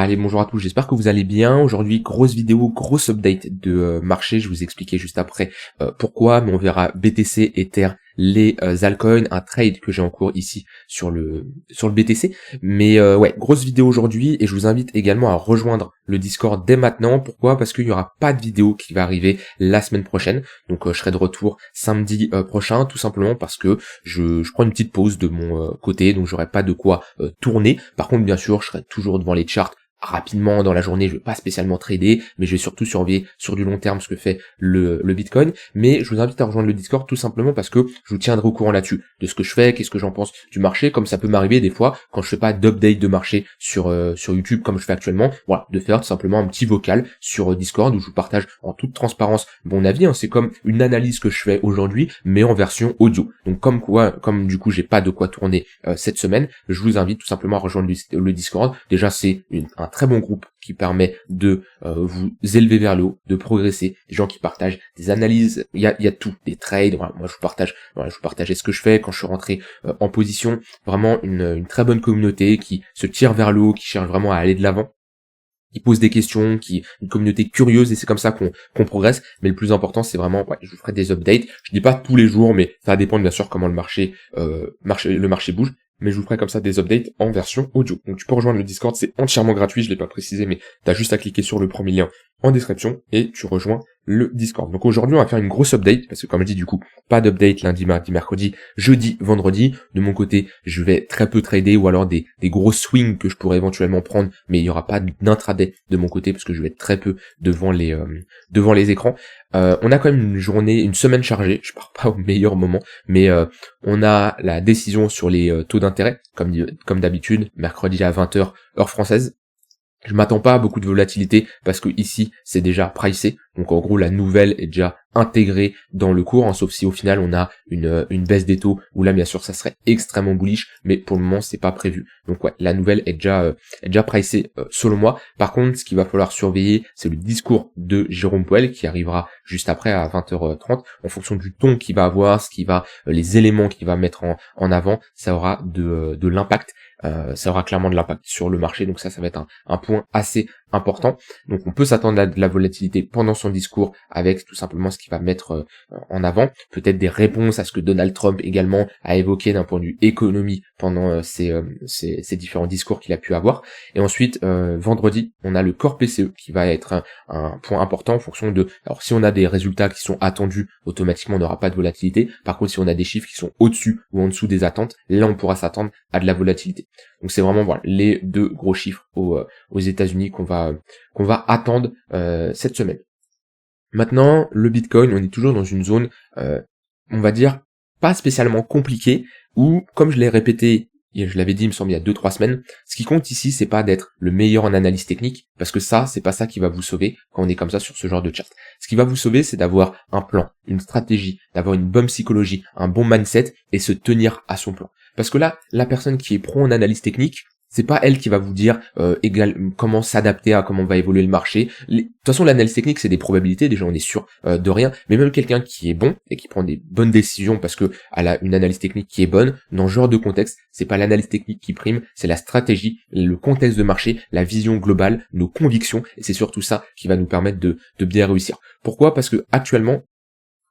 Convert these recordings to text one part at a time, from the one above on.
Allez, bonjour à tous, j'espère que vous allez bien. Aujourd'hui, grosse vidéo, grosse update de marché. Je vous expliquer juste après pourquoi, mais on verra BTC, Ether, les altcoins, un trade que j'ai en cours ici sur le BTC. Mais ouais, grosse vidéo aujourd'hui, et je vous invite également à rejoindre le Discord dès maintenant. Pourquoi ? Parce qu'il n'y aura pas de vidéo qui va arriver la semaine prochaine. Donc je serai de retour samedi prochain, tout simplement parce que je prends une petite pause de mon côté, donc j'aurai pas de quoi tourner. Par contre, bien sûr, je serai toujours devant les charts rapidement dans la journée. Je vais pas spécialement trader, mais je vais surtout surveiller sur du long terme ce que fait le Bitcoin. Mais je vous invite à rejoindre le Discord tout simplement parce que je vous tiendrai au courant là-dessus de ce que je fais, qu'est-ce que j'en pense du marché, comme ça peut m'arriver des fois quand je fais pas d'update de marché sur YouTube comme je fais actuellement, voilà, de faire tout simplement un petit vocal sur Discord où je vous partage en toute transparence mon avis, hein. C'est comme une analyse que je fais aujourd'hui mais en version audio. Donc comme du coup j'ai pas de quoi tourner cette semaine, je vous invite tout simplement à rejoindre le Discord. Déjà c'est un très bon groupe qui permet de vous élever vers le haut, de progresser, des gens qui partagent des analyses, il y a tout, des trades, voilà, moi je vous partageais ce que je fais quand je suis rentré en position, vraiment une très bonne communauté qui se tire vers le haut, qui cherche vraiment à aller de l'avant, qui pose des questions, une communauté curieuse, et c'est comme ça qu'on progresse. Mais le plus important c'est vraiment, ouais, je vous ferai des updates, je dis pas tous les jours, mais ça dépend bien sûr comment le marché bouge. Mais je vous ferai comme ça des updates en version audio. Donc tu peux rejoindre le Discord, c'est entièrement gratuit, je l'ai pas précisé, mais t'as juste à cliquer sur le premier lien en description et tu rejoins le Discord. Donc aujourd'hui on va faire une grosse update, parce que comme je dis du coup, pas d'update lundi, mardi, mercredi, jeudi, vendredi. De mon côté, je vais très peu trader ou alors des gros swings que je pourrais éventuellement prendre, mais il y aura pas d'intraday de mon côté parce que je vais être très peu devant les écrans. On a quand même une semaine chargée, je pars pas au meilleur moment, mais on a la décision sur les taux d'intérêt, comme d'habitude, mercredi à 20h, heure française. Je m'attends pas à beaucoup de volatilité parce que ici c'est déjà pricé, donc en gros la nouvelle est déjà intégrée dans le cours, hein, sauf si au final on a une baisse des taux où là bien sûr ça serait extrêmement bullish, mais pour le moment c'est pas prévu. Donc ouais, la nouvelle est déjà pricée selon moi. Par contre, ce qu'il va falloir surveiller, c'est le discours de Jérôme Powell qui arrivera juste après à 20h30. En fonction du ton qu'il va avoir, les éléments qu'il va mettre en avant, ça aura de l'impact. Ça aura clairement de l'impact sur le marché, donc ça va être un point assez important. Donc on peut s'attendre à de la volatilité pendant son discours avec tout simplement ce qu'il va mettre en avant, peut-être des réponses à ce que Donald Trump également a évoqué d'un point de vue économie pendant ces différents discours qu'il a pu avoir. Et ensuite vendredi on a le corps PCE qui va être un point important en fonction de, alors si on a des résultats qui sont attendus, automatiquement on n'aura pas de volatilité. Par contre si on a des chiffres qui sont au-dessus ou en dessous des attentes, là on pourra s'attendre à de la volatilité. Donc c'est vraiment voilà les deux gros chiffres aux États-Unis qu'on va attendre cette semaine. Maintenant, le Bitcoin, on est toujours dans une zone, on va dire, pas spécialement compliquée, où, comme je l'ai répété, et je l'avais dit, il me semble, il y a 2-3 semaines, ce qui compte ici, c'est pas d'être le meilleur en analyse technique, parce que ça, c'est pas ça qui va vous sauver quand on est comme ça sur ce genre de chart. Ce qui va vous sauver, c'est d'avoir un plan, une stratégie, d'avoir une bonne psychologie, un bon mindset, et se tenir à son plan. Parce que là, la personne qui est pro en analyse technique, c'est pas elle qui va vous dire comment s'adapter à comment va évoluer le marché. De toute façon, l'analyse technique, c'est des probabilités, déjà on est sûr de rien, mais même quelqu'un qui est bon et qui prend des bonnes décisions parce que elle a une analyse technique qui est bonne, dans ce genre de contexte, c'est pas l'analyse technique qui prime, c'est la stratégie, le contexte de marché, la vision globale, nos convictions, et c'est surtout ça qui va nous permettre de bien réussir. Pourquoi ? Parce que actuellement,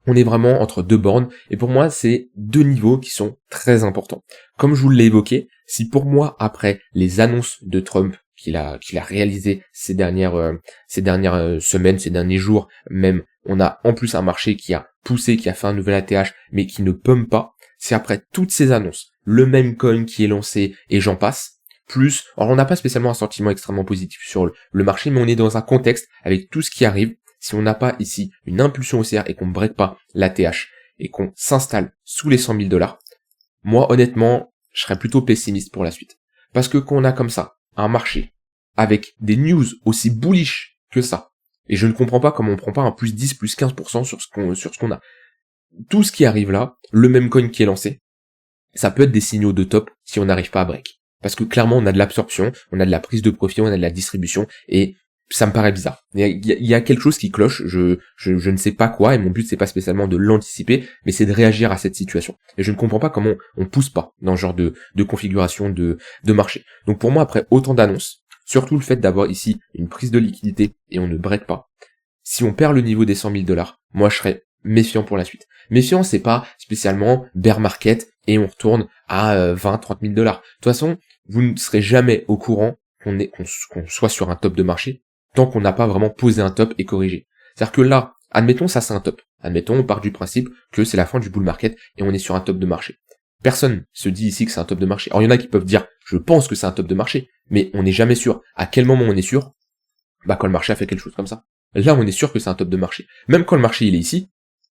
on est vraiment entre deux bornes, et pour moi, c'est deux niveaux qui sont très importants. Comme je vous l'ai évoqué, si pour moi, après les annonces de Trump qu'il a réalisées ces dernières semaines, ces derniers jours même, on a en plus un marché qui a poussé, qui a fait un nouvel ATH, mais qui ne pump pas, c'est après toutes ces annonces, le même coin qui est lancé, et j'en passe, plus, alors on n'a pas spécialement un sentiment extrêmement positif sur le marché, mais on est dans un contexte avec tout ce qui arrive. Si on n'a pas ici une impulsion haussière et qu'on ne break pas l'ATH et qu'on s'installe sous les 100 000 $, moi honnêtement, je serais plutôt pessimiste pour la suite. Parce que quand on a comme ça un marché avec des news aussi bullish que ça, et je ne comprends pas comment on prend pas un plus 10, plus 15% sur ce qu'on a. Tout ce qui arrive là, le même coin qui est lancé, ça peut être des signaux de top si on n'arrive pas à break. Parce que clairement on a de l'absorption, on a de la prise de profit, on a de la distribution, et ça me paraît bizarre. Il y a quelque chose qui cloche, je ne sais pas quoi, et mon but c'est pas spécialement de l'anticiper, mais c'est de réagir à cette situation. Et je ne comprends pas comment on pousse pas dans ce genre de configuration de marché. Donc pour moi, après autant d'annonces, surtout le fait d'avoir ici une prise de liquidité et on ne break pas. Si on perd le niveau des 100 000 $, moi je serais méfiant pour la suite. Méfiant, c'est pas spécialement bear market et on retourne à 20, 30 000 $. De toute façon, vous ne serez jamais au courant qu'on soit sur un top de marché tant qu'on n'a pas vraiment posé un top et corrigé. C'est-à-dire que là, admettons ça c'est un top. Admettons, on part du principe que c'est la fin du bull market et on est sur un top de marché. Personne se dit ici que c'est un top de marché. Alors il y en a qui peuvent dire, je pense que c'est un top de marché, mais on n'est jamais sûr. À quel moment on est sûr? Bah quand le marché a fait quelque chose comme ça. Là on est sûr que c'est un top de marché. Même quand le marché il est ici,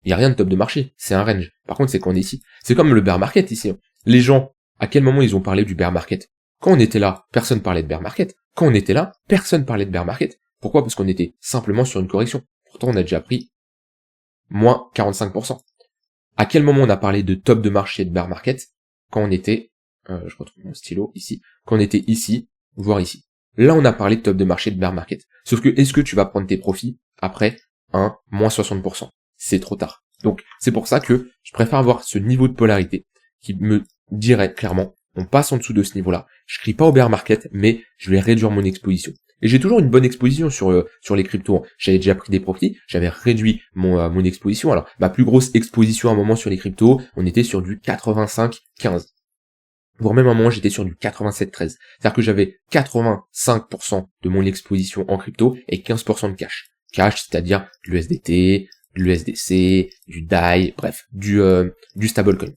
il n'y a rien de top de marché, c'est un range. Par contre c'est quand on est ici. C'est comme le bear market ici. Les gens, à quel moment ils ont parlé du bear market? Quand on était là, personne parlait de bear market. Quand on était là, personne parlait de bear market. Pourquoi? Parce qu'on était simplement sur une correction. Pourtant on a déjà pris moins 45%. À quel moment on a parlé de top de marché et de bear market? Quand on était, je retrouve mon stylo ici, quand on était ici, voire ici. Là on a parlé de top de marché et de bear market. Sauf que est-ce que tu vas prendre tes profits après un moins 60%? C'est trop tard. Donc c'est pour ça que je préfère avoir ce niveau de polarité qui me dirait clairement, on passe en dessous de ce niveau-là. Je crie pas au bear market, mais je vais réduire mon exposition. Et j'ai toujours une bonne exposition sur les cryptos. J'avais déjà pris des profits, j'avais réduit mon exposition. Alors, ma plus grosse exposition à un moment sur les cryptos, on était sur du 85-15. Voire même à un moment, j'étais sur du 87-13. C'est-à-dire que j'avais 85% de mon exposition en crypto et 15% de cash. Cash, c'est-à-dire de l'USDT, de l'USDC, du DAI, bref, du stablecoin.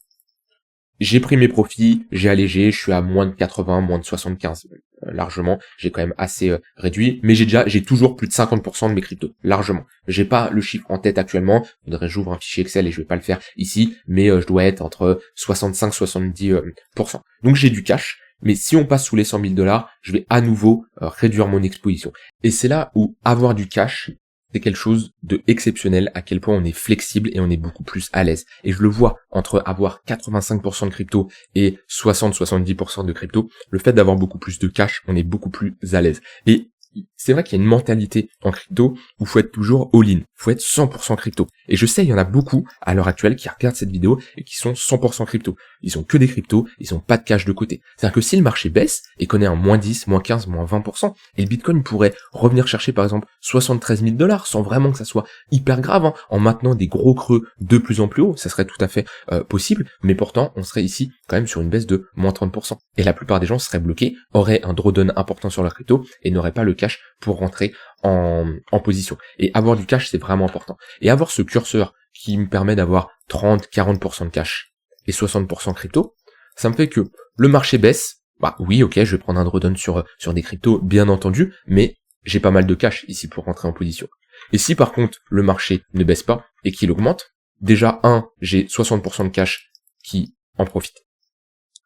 J'ai pris mes profits, j'ai allégé, je suis à moins de 80, moins de 75, largement. J'ai quand même assez réduit, mais j'ai toujours plus de 50% de mes cryptos, largement. J'ai pas le chiffre en tête actuellement, faudrait que j'ouvre un fichier Excel et je vais pas le faire ici, mais je dois être entre 65-70%. Donc j'ai du cash, mais si on passe sous les 100 000 $, je vais à nouveau réduire mon exposition. Et c'est là où avoir du cash, c'est quelque chose de exceptionnel, à quel point on est flexible et on est beaucoup plus à l'aise. Et je le vois entre avoir 85% de crypto et 60-70% de crypto, le fait d'avoir beaucoup plus de cash, on est beaucoup plus à l'aise. Et c'est vrai qu'il y a une mentalité en crypto où faut être toujours all-in, faut être 100% crypto. Et je sais, il y en a beaucoup à l'heure actuelle qui regardent cette vidéo et qui sont 100% crypto. Ils ont que des cryptos, ils ont pas de cash de côté. C'est-à-dire que si le marché baisse et qu'on est à moins 10, moins 15, moins 20%, et le Bitcoin pourrait revenir chercher par exemple 73 000 $ sans vraiment que ça soit hyper grave, hein, en maintenant des gros creux de plus en plus haut, ça serait tout à fait possible, mais pourtant on serait ici quand même sur une baisse de moins 30%. Et la plupart des gens seraient bloqués, auraient un drawdown important sur leur crypto et n'auraient pas le cash pour rentrer en position. Et avoir du cash, c'est vraiment important. Et avoir ce curseur qui me permet d'avoir 30-40% de cash et 60% crypto, ça me fait que le marché baisse, bah oui, ok, je vais prendre un drawdown sur des cryptos, bien entendu, mais j'ai pas mal de cash ici pour rentrer en position. Et si par contre le marché ne baisse pas et qu'il augmente, déjà j'ai 60% de cash qui en profite.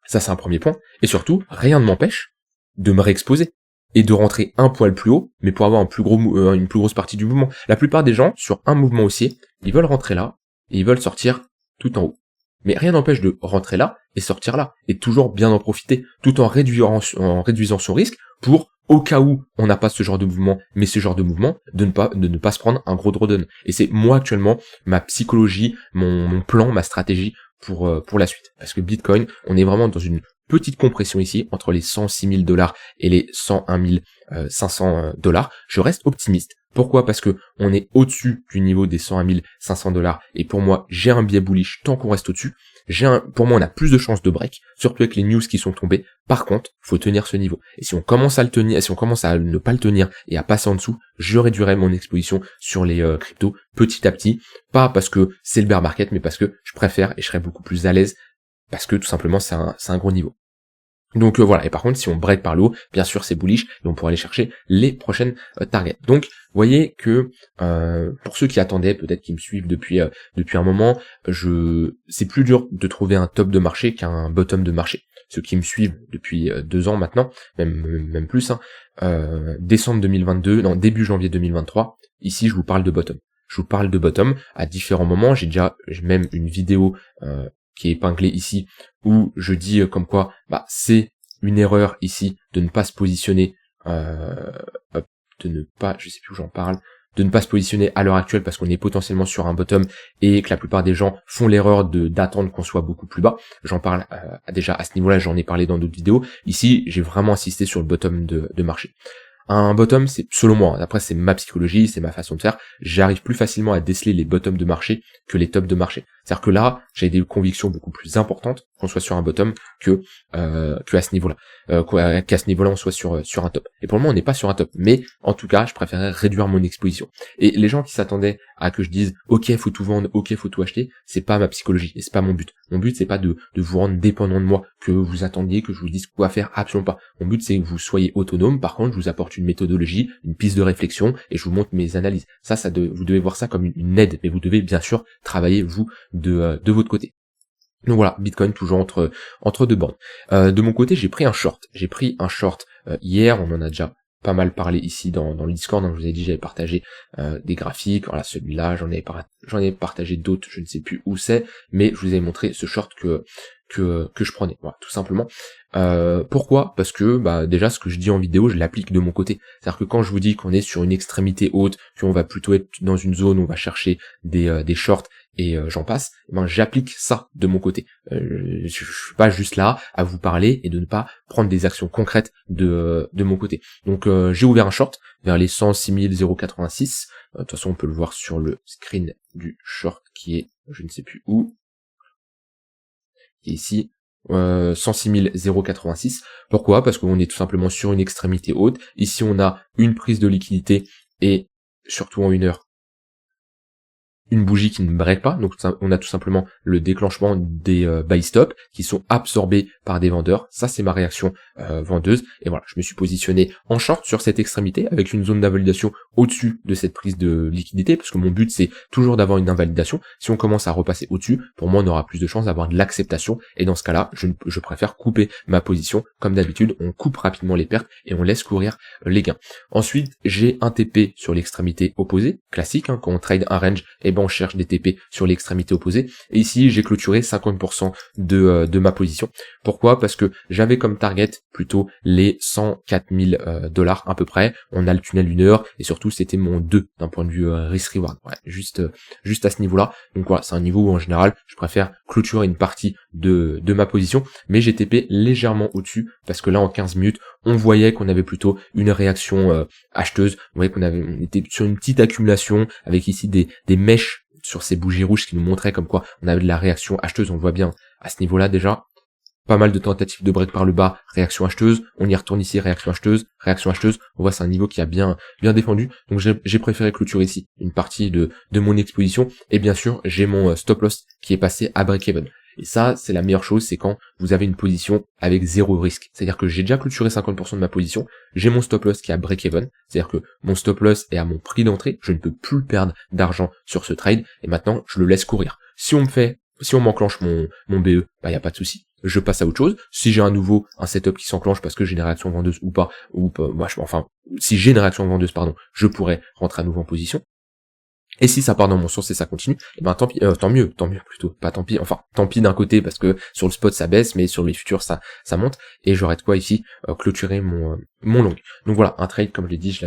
Ça c'est un premier point. Et surtout, rien ne m'empêche de me réexposer et de rentrer un poil plus haut, mais pour avoir une plus grosse partie du mouvement. La plupart des gens, sur un mouvement haussier, ils veulent rentrer là, et ils veulent sortir tout en haut. Mais rien n'empêche de rentrer là, et sortir là, et toujours bien en profiter, tout en réduisant son risque, pour, au cas où on n'a pas ce genre de mouvement, mais ce genre de mouvement, de ne pas se prendre un gros drawdown. Et c'est moi actuellement, ma psychologie, mon plan, ma stratégie pour la suite. Parce que Bitcoin, on est vraiment dans une petite compression ici, entre les 106 000 $ et les 101 500 $. Je reste optimiste. Pourquoi? Parce que on est au-dessus du niveau des 101 500 $, et pour moi, j'ai un biais bullish tant qu'on reste au-dessus. Pour moi, on a plus de chances de break, surtout avec les news qui sont tombées. Par contre, faut tenir ce niveau. Et si on commence à le tenir, si on commence à ne pas le tenir et à passer en dessous, je réduirai mon exposition sur les cryptos petit à petit. Pas parce que c'est le bear market, mais parce que je préfère et je serai beaucoup plus à l'aise parce que tout simplement c'est un gros niveau. Donc voilà, et par contre si on break par le haut, bien sûr c'est bullish et on pourra aller chercher les prochaines targets. Donc vous voyez que pour ceux qui attendaient, peut-être qui me suivent depuis un moment, c'est plus dur de trouver un top de marché qu'un bottom de marché. Ceux qui me suivent depuis 2 ans maintenant, même plus, décembre 2022, non début janvier 2023, ici je vous parle de bottom. Je vous parle de bottom à différents moments, j'ai même une vidéo qui est épinglé ici, où je dis comme quoi c'est une erreur ici de ne pas se positionner, de ne pas, je sais plus où j'en parle, de ne pas se positionner à l'heure actuelle parce qu'on est potentiellement sur un bottom et que la plupart des gens font l'erreur d'attendre qu'on soit beaucoup plus bas. J'en parle déjà à ce niveau-là, j'en ai parlé dans d'autres vidéos. Ici, j'ai vraiment insisté sur le bottom de marché. Un bottom, c'est, selon moi, après c'est ma psychologie, c'est ma façon de faire, j'arrive plus facilement à déceler les bottoms de marché que les tops de marché. C'est-à-dire que là, j'ai des convictions beaucoup plus importantes qu'on soit sur un bottom que à ce niveau-là, qu'à ce niveau-là on soit sur un top. Et pour le moment, on n'est pas sur un top, mais en tout cas, je préférerais réduire mon exposition. Et les gens qui s'attendaient à que je dise OK, faut tout vendre, OK, faut tout acheter, c'est pas ma psychologie et c'est pas mon but. Mon but, c'est pas de vous rendre dépendant de moi, que vous attendiez que je vous dise quoi faire, absolument pas. Mon but, c'est que vous soyez autonome. Par contre, je vous apporte une méthodologie, une piste de réflexion et je vous montre mes analyses. Vous devez voir ça comme une aide, mais vous devez bien sûr travailler vous de votre côté. Donc voilà, Bitcoin toujours entre deux bandes. De mon côté, j'ai pris un short. Hier, on en a déjà pas mal parlé ici dans le Discord, donc je vous ai dit j'avais partagé des graphiques, voilà celui-là, j'en ai partagé d'autres, je ne sais plus où c'est, mais je vous ai montré ce short que je prenais, voilà, tout simplement. Pourquoi ? Parce que déjà ce que je dis en vidéo, je l'applique de mon côté. C'est-à-dire que quand je vous dis qu'on est sur une extrémité haute, qu'on va plutôt être dans une zone où on va chercher des shorts et j'en passe, j'applique ça de mon côté. Je suis pas juste là à vous parler et de ne pas prendre des actions concrètes de mon côté. Donc j'ai ouvert un short vers les 106 086. De toute façon on peut le voir sur le screen du short qui est je ne sais plus où, qui est ici. 106 086. Pourquoi ? Parce qu'on est tout simplement sur une extrémité haute. Ici on a une prise de liquidité et surtout en 1 heure une bougie qui ne break pas, donc on a tout simplement le déclenchement des buy stop qui sont absorbés par des vendeurs. Ça c'est ma réaction vendeuse, et voilà, je me suis positionné en short sur cette extrémité avec une zone d'invalidation au-dessus de cette prise de liquidité, parce que mon but c'est toujours d'avoir une invalidation. Si on commence à repasser au-dessus, pour moi on aura plus de chances d'avoir de l'acceptation, et dans ce cas-là je préfère couper ma position. Comme d'habitude, on coupe rapidement les pertes et on laisse courir les gains. Ensuite j'ai un TP sur l'extrémité opposée, classique, quand on trade un range, et on cherche des TP sur l'extrémité opposée, et ici j'ai clôturé 50% de ma position. Pourquoi ? Parce que j'avais comme target plutôt les 104 000 $ à peu près. On a le tunnel 1 heure, et surtout c'était mon 2 d'un point de vue risk-reward, ouais, juste à ce niveau-là. Donc voilà, c'est un niveau où en général je préfère clôturer une partie de ma position, mais j'ai TP légèrement au-dessus, parce que là en 15 minutes on voyait qu'on avait plutôt une réaction acheteuse. On voyait on était sur une petite accumulation avec ici des mèches sur ces bougies rouges qui nous montraient comme quoi on avait de la réaction acheteuse. On voit bien à ce niveau-là déjà pas mal de tentatives de break par le bas, réaction acheteuse. On y retourne ici, réaction acheteuse. On voit c'est un niveau qui a bien défendu. Donc j'ai préféré clôturer ici une partie de mon exposition, et bien sûr j'ai mon stop loss qui est passé à break-even. Et ça, c'est la meilleure chose, c'est quand vous avez une position avec zéro risque. C'est-à-dire que j'ai déjà clôturé 50% de ma position, j'ai mon stop loss qui est à break-even, c'est-à-dire que mon stop loss est à mon prix d'entrée, je ne peux plus perdre d'argent sur ce trade, et maintenant, je le laisse courir. Si on m'enclenche mon BE, y a pas de souci. Je passe à autre chose. Si j'ai un setup qui s'enclenche parce que j'ai une réaction vendeuse si j'ai une réaction vendeuse, je pourrais rentrer à nouveau en position. Et si ça part dans mon sens et ça continue, tant pis, tant mieux plutôt, pas tant pis, tant pis d'un côté parce que sur le spot ça baisse, mais sur les futurs ça monte, et j'aurais de quoi ici clôturer mon long. Donc voilà, un trade, comme je l'ai dit, je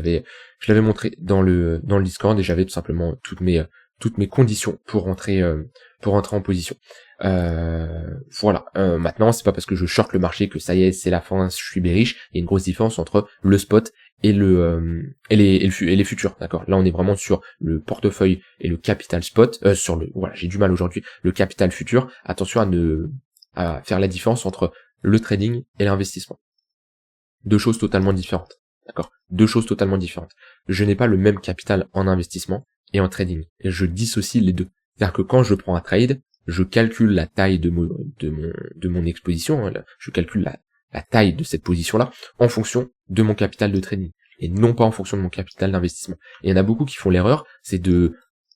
l'avais montré dans le Discord, et j'avais tout simplement toutes mes conditions pour rentrer en position. Voilà. Maintenant, c'est pas parce que je short le marché que ça y est, c'est la fin, je suis bearish. Il y a une grosse différence entre le spot et les futurs, d'accord. Là, on est vraiment sur le portefeuille et le capital spot, j'ai du mal aujourd'hui, le capital futur. Attention à faire la différence entre le trading et l'investissement. Deux choses totalement différentes, d'accord. Deux choses totalement différentes. Je n'ai pas le même capital en investissement et en trading, et je dissocie les deux. C'est-à-dire que quand je prends un trade, je calcule la taille de mon exposition, je calcule la taille de cette position-là en fonction de mon capital de trading, et non pas en fonction de mon capital d'investissement. Et il y en a beaucoup qui font l'erreur, c'est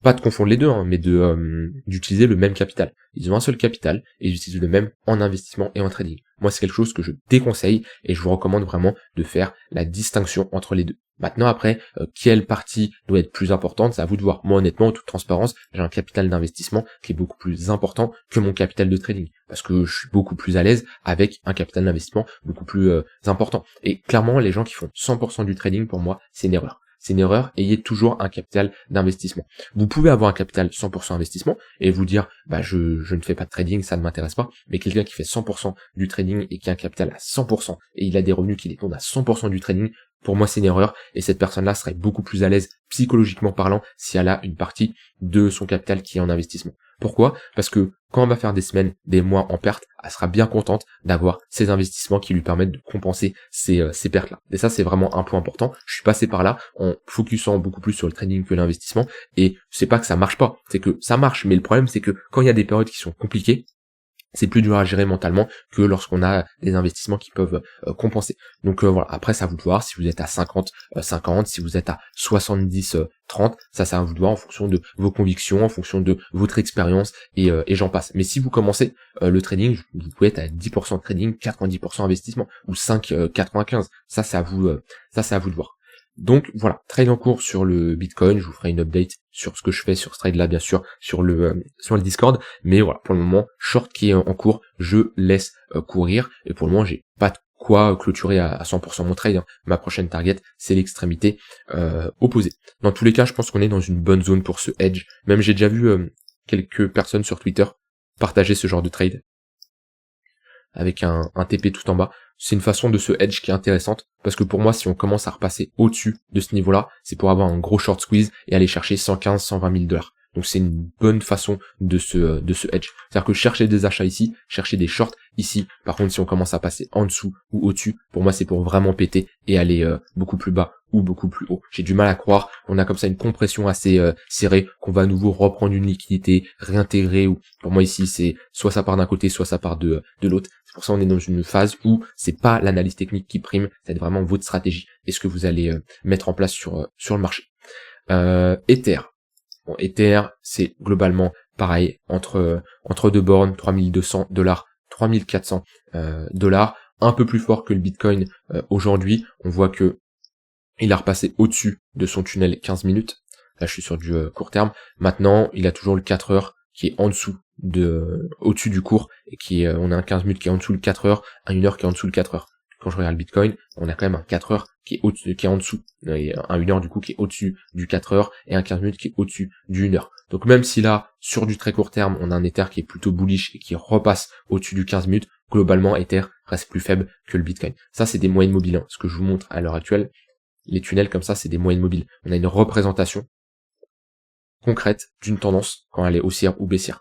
pas de confondre les deux, mais d'utiliser le même capital. Ils ont un seul capital, et ils utilisent le même en investissement et en trading. Moi, c'est quelque chose que je déconseille, et je vous recommande vraiment de faire la distinction entre les deux. Maintenant, après, quelle partie doit être plus importante, c'est à vous de voir. Moi, honnêtement, en toute transparence, j'ai un capital d'investissement qui est beaucoup plus important que mon capital de trading, parce que je suis beaucoup plus à l'aise avec un capital d'investissement beaucoup plus important. Et clairement, les gens qui font 100% du trading, pour moi, c'est une erreur. c'est une erreur, ayez toujours un capital d'investissement. Vous pouvez avoir un capital 100% investissement et vous dire, bah je ne fais pas de trading, ça ne m'intéresse pas, mais quelqu'un qui fait 100% du trading et qui a un capital à 100% et il a des revenus qui dépendent à 100% du trading, pour moi c'est une erreur et cette personne-là serait beaucoup plus à l'aise psychologiquement parlant si elle a une partie de son capital qui est en investissement. Pourquoi ? Parce que quand on va faire des semaines, des mois en perte, elle sera bien contente d'avoir ces investissements qui lui permettent de compenser ces pertes-là. Et ça, c'est vraiment un point important. Je suis passé par là en focusant beaucoup plus sur le trading que l'investissement. Et c'est pas que ça marche pas, c'est que ça marche. Mais le problème, c'est que quand il y a des périodes qui sont compliquées, c'est plus dur à gérer mentalement que lorsqu'on a des investissements qui peuvent compenser. Donc voilà, après ça à vous de voir si vous êtes à 50, si vous êtes à 70, 30, ça à vous de voir en fonction de vos convictions, en fonction de votre expérience et j'en passe. Mais si vous commencez le trading, vous pouvez être à 10% de trading, 90% investissement ou 5,95. Ça c'est à vous de voir. Donc voilà, trade en cours sur le Bitcoin, je vous ferai une update sur ce que je fais sur ce trade là bien sûr sur le Discord, mais voilà, pour le moment, short qui est en cours, je laisse courir et pour le moment, j'ai pas de quoi clôturer à 100% mon trade, hein. Ma prochaine target, c'est l'extrémité opposée. Dans tous les cas, je pense qu'on est dans une bonne zone pour ce hedge. Même j'ai déjà vu quelques personnes sur Twitter partager ce genre de trade avec un TP tout en bas. C'est une façon de se hedge qui est intéressante, parce que pour moi, si on commence à repasser au-dessus de ce niveau-là, c'est pour avoir un gros short squeeze et aller chercher 115, 120 000 $. Donc c'est une bonne façon de se hedge. C'est-à-dire que chercher des achats ici, chercher des shorts ici. Par contre, si on commence à passer en dessous ou au-dessus, pour moi, c'est pour vraiment péter et aller beaucoup plus bas ou beaucoup plus haut. J'ai du mal à croire. On a comme ça une compression assez serrée, qu'on va à nouveau reprendre une liquidité, réintégrer. Ou pour moi ici, c'est soit ça part d'un côté, soit ça part de l'autre. C'est pour ça qu'on est dans une phase où c'est pas l'analyse technique qui prime, c'est vraiment votre stratégie et ce que vous allez mettre en place sur le marché. Ether. Bon, Ether, c'est globalement pareil, entre deux bornes, 3200 $, 3400 $, un peu plus fort que le Bitcoin aujourd'hui. On voit que il a repassé au-dessus de son tunnel 15 minutes. Là, je suis sur du court terme. Maintenant, il a toujours le 4 heures qui est en dessous au-dessus du court et on a un 15 minutes qui est en dessous le 4 heures, un 1 heure qui est en dessous le 4 heures. Quand je regarde le Bitcoin, on a quand même un 4 heures qui est en dessous, et un 1 heure du coup qui est au-dessus du 4 heures et un 15 minutes qui est au-dessus du 1 heure. Donc même si là, sur du très court terme, on a un Ether qui est plutôt bullish et qui repasse au-dessus du 15 minutes, globalement, Ether reste plus faible que le Bitcoin. Ça, c'est des moyennes mobiles, hein. Ce que je vous montre à l'heure actuelle, les tunnels comme ça, c'est des moyennes mobiles. On a une représentation concrète d'une tendance quand elle est haussière ou baissière.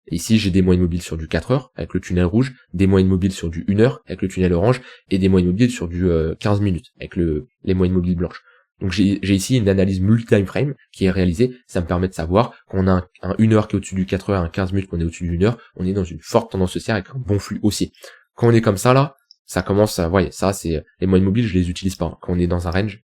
Et ici, j'ai des moyennes mobiles sur du 4 heures avec le tunnel rouge, des moyennes mobiles sur du 1 heure avec le tunnel orange et des moyennes mobiles sur du 15 minutes avec les moyennes mobiles blanches. Donc j'ai ici une analyse multi-time frame qui est réalisée, ça me permet de savoir qu'on a un 1 heure qui est au-dessus du 4 heures, un 15 minutes qu'on est au-dessus du 1 heure, on est dans une forte tendance haussière avec un bon flux haussier. Quand on est comme ça là, ça commence à, voyez, ça c'est, les moyennes mobiles je les utilise pas, hein. Quand on est dans un range,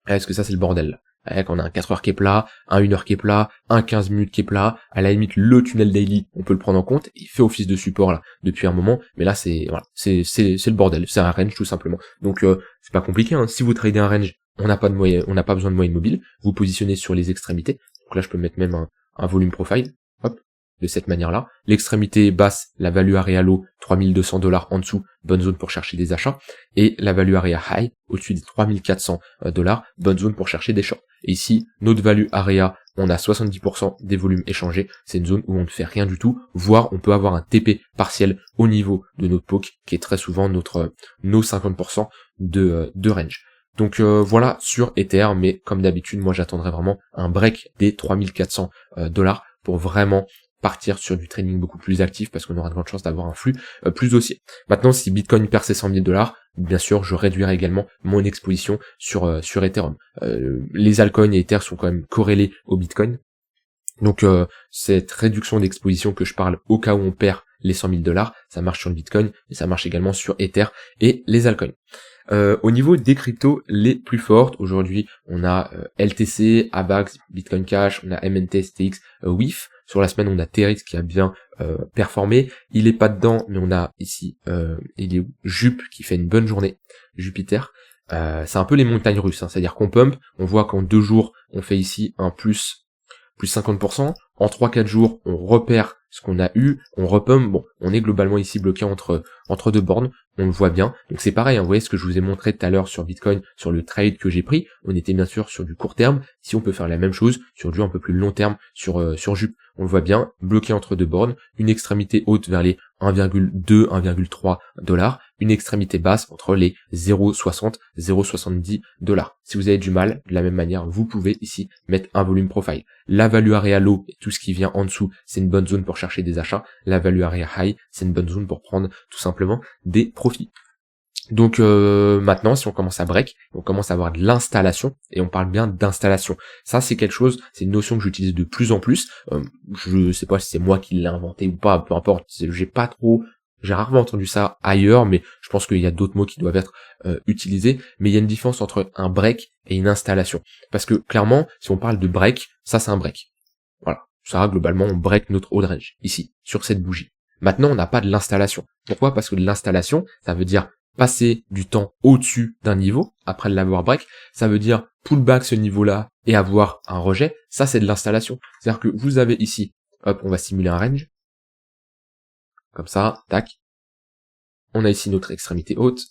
est-ce que ça c'est le bordel là. On a un 4 heures qui est plat, un 1 heure qui est plat, un 15 minutes qui est plat, à la limite le tunnel daily, on peut le prendre en compte, il fait office de support là depuis un moment, mais là c'est le bordel, c'est un range tout simplement. Donc c'est pas compliqué, hein. Si vous tradez un range, on n'a pas besoin de moyenne mobile, vous positionnez sur les extrémités. Donc là je peux mettre même un volume profile, hop, de cette manière-là. L'extrémité basse, la value area low, 3200 $ en dessous, bonne zone pour chercher des achats, et la value area high, au-dessus des 3400 $, bonne zone pour chercher des shorts. Et ici, notre value area, on a 70% des volumes échangés, c'est une zone où on ne fait rien du tout, voire on peut avoir un TP partiel au niveau de notre poke, qui est très souvent nos 50% de range. Donc voilà sur Ether, mais comme d'habitude, moi j'attendrai vraiment un break des 3400 $ pour vraiment partir sur du trading beaucoup plus actif parce qu'on aura de grandes chances d'avoir un flux plus haussier. Maintenant, si Bitcoin perd ses 100 000 $, bien sûr, je réduirai également mon exposition sur Ethereum. Les altcoins et Ether sont quand même corrélés au Bitcoin. Donc cette réduction d'exposition que je parle au cas où on perd les 100 000 $, ça marche sur le Bitcoin, mais ça marche également sur Ether et les altcoins. Au niveau des cryptos les plus fortes, aujourd'hui on a LTC, AVAX, Bitcoin Cash, on a MNT, STX, WIF. Sur la semaine on a TRX qui a bien performé, il est pas dedans, mais on a ici il est où Jup qui fait une bonne journée, Jupiter. C'est un peu les montagnes russes, hein, c'est-à-dire qu'on pump, on voit qu'en 2 jours on fait ici un plus 50%, En 3-4 jours, on repère ce qu'on a eu, on repump, bon, on est globalement ici bloqué entre deux bornes, on le voit bien. Donc c'est pareil, hein, vous voyez ce que je vous ai montré tout à l'heure sur Bitcoin, sur le trade que j'ai pris, on était bien sûr sur du court terme. Si on peut faire la même chose sur du un peu plus long terme, sur Jup, on le voit bien, bloqué entre deux bornes, une extrémité haute vers les 1,2, 1,3 $, une extrémité basse entre les 0,60, 0,70 $. Si vous avez du mal, de la même manière, vous pouvez ici mettre un volume profile. La value area low et tout ce qui vient en dessous, c'est une bonne zone pour chercher des achats. La value area high, c'est une bonne zone pour prendre tout simplement des profits. Donc maintenant, si on commence à break, on commence à avoir de l'installation, et on parle bien d'installation. Ça, c'est quelque chose, c'est une notion que j'utilise de plus en plus. Je sais pas si c'est moi qui l'ai inventé ou pas, peu importe. J'ai rarement entendu ça ailleurs, mais je pense qu'il y a d'autres mots qui doivent être utilisés. Mais il y a une différence entre un break et une installation. Parce que clairement, si on parle de break, ça c'est un break. Voilà. Ça, globalement, on break notre old range, ici, sur cette bougie. Maintenant, on n'a pas de l'installation. Pourquoi? Parce que de l'installation, ça veut dire passer du temps au-dessus d'un niveau, après l'avoir break, ça veut dire pullback ce niveau-là et avoir un rejet, ça c'est de l'installation. C'est-à-dire que vous avez ici, hop, on va simuler un range, comme ça, tac. On a ici notre extrémité haute,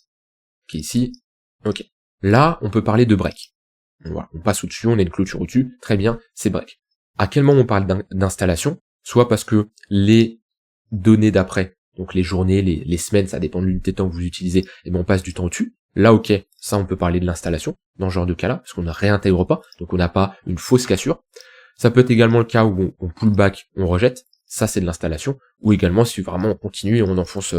qui est ici, ok. Là, on peut parler de break. Voilà, on passe au-dessus, on a une clôture au-dessus, très bien, c'est break. À quel moment on parle d'installation? Soit parce que les données d'après, donc les journées, les semaines, ça dépend de l'unité de temps que vous utilisez, et ben on passe du temps au-dessus. Là, ok, ça on peut parler de l'installation, dans ce genre de cas-là, parce qu'on ne réintègre pas, donc on n'a pas une fausse cassure. Ça peut être également le cas où on pull back, on rejette, ça c'est de l'installation, ou également si vraiment on continue et on enfonce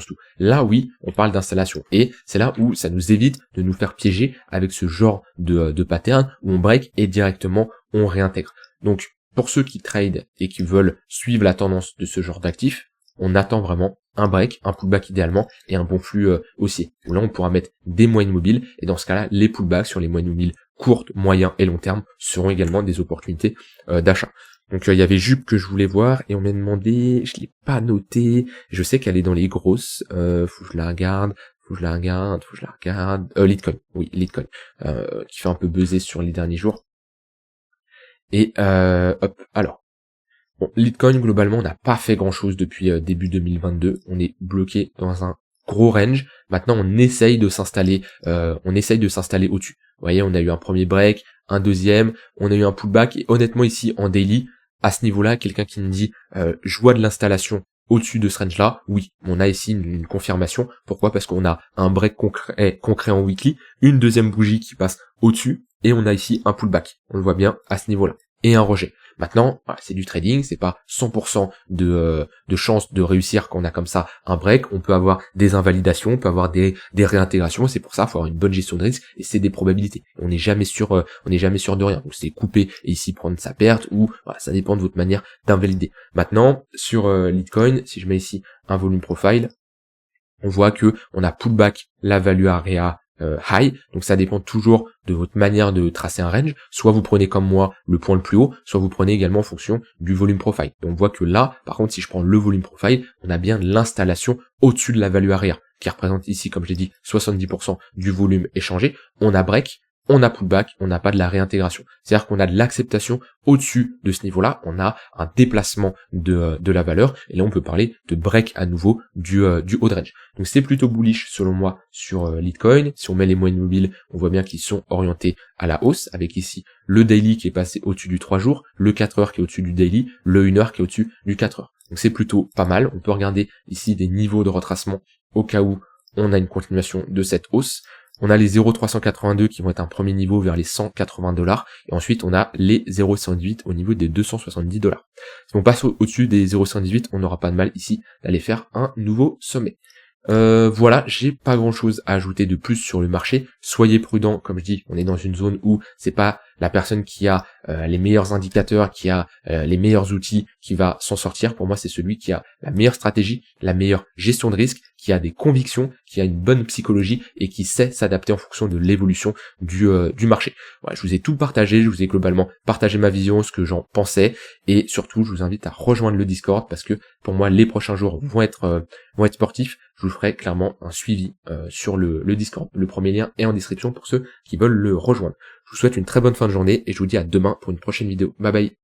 tout. Là oui, on parle d'installation, et c'est là où ça nous évite de nous faire piéger avec ce genre de pattern, où on break et directement on réintègre. Donc pour ceux qui trade et qui veulent suivre la tendance de ce genre d'actifs, on attend vraiment un break, un pullback idéalement, et un bon flux haussier. Là, on pourra mettre des moyennes mobiles, et dans ce cas-là, les pullbacks sur les moyennes mobiles courtes, moyens et long terme seront également des opportunités d'achat. Donc il y avait Jup que je voulais voir, et on m'a demandé, je l'ai pas noté, je sais qu'elle est dans les grosses, faut que je la regarde, Litecoin, oui, Litecoin, qui fait un peu buzzer sur les derniers jours. Et hop, alors, bon, Litecoin, globalement, n'a pas fait grand-chose depuis début 2022. On est bloqué dans un gros range. Maintenant, on essaye de s'installer au-dessus. Vous voyez, on a eu un premier break, un deuxième, on a eu un pullback. Et honnêtement, ici, en daily, à ce niveau-là, quelqu'un qui me dit je vois de l'installation au-dessus de ce range-là, oui, on a ici une confirmation. Pourquoi? Parce qu'on a un break concret en weekly, une deuxième bougie qui passe au-dessus, et on a ici un pullback. On le voit bien à ce niveau-là. Et un rejet. Maintenant, voilà, c'est du trading, c'est pas 100% de chance de réussir quand on a comme ça un break. On peut avoir des invalidations, on peut avoir des réintégrations. C'est pour ça, il faut avoir une bonne gestion de risque, et c'est des probabilités. On n'est jamais sûr de rien. Donc c'est couper et ici prendre sa perte, ou voilà, ça dépend de votre manière d'invalider. Maintenant, sur Litecoin, si je mets ici un volume profile, on voit que on a pullback la value area high, donc ça dépend toujours de votre manière de tracer un range. Soit vous prenez comme moi le point le plus haut, soit vous prenez également en fonction du volume profile. Donc on voit que là, par contre, si je prends le volume profile, on a bien l'installation au-dessus de la value arrière, qui représente ici, comme j'ai dit, 70% du volume échangé. On a break, on a pullback, on n'a pas de la réintégration. C'est-à-dire qu'on a de l'acceptation au-dessus de ce niveau-là, on a un déplacement de la valeur, et là on peut parler de break à nouveau du haut de range. Donc c'est plutôt bullish selon moi sur Litecoin. Si on met les moyennes mobiles, on voit bien qu'ils sont orientés à la hausse, avec ici le daily qui est passé au-dessus du 3 jours, le 4 heures qui est au-dessus du daily, le 1 heure qui est au-dessus du 4 heures. Donc c'est plutôt pas mal. On peut regarder ici des niveaux de retracement au cas où on a une continuation de cette hausse. On a les 0,382 qui vont être un premier niveau vers les $180, et ensuite on a les 0,118 au niveau des $270. Si on passe au-dessus des 0,118, on n'aura pas de mal ici d'aller faire un nouveau sommet. Voilà, j'ai pas grand chose à ajouter de plus sur le marché. Soyez prudents, comme je dis, on est dans une zone où c'est pas la personne qui a les meilleurs indicateurs, qui a les meilleurs outils, qui va s'en sortir. Pour moi, c'est celui qui a la meilleure stratégie, la meilleure gestion de risque, qui a des convictions, qui a une bonne psychologie et qui sait s'adapter en fonction de l'évolution du marché. Voilà, je vous ai tout partagé, je vous ai globalement partagé ma vision, ce que j'en pensais, et surtout, je vous invite à rejoindre le Discord parce que pour moi, les prochains jours vont être sportifs. Je vous ferai clairement un suivi sur le Discord. Le premier lien est en description pour ceux qui veulent le rejoindre. Je vous souhaite une très bonne fin de journée et je vous dis à demain pour une prochaine vidéo. Bye bye.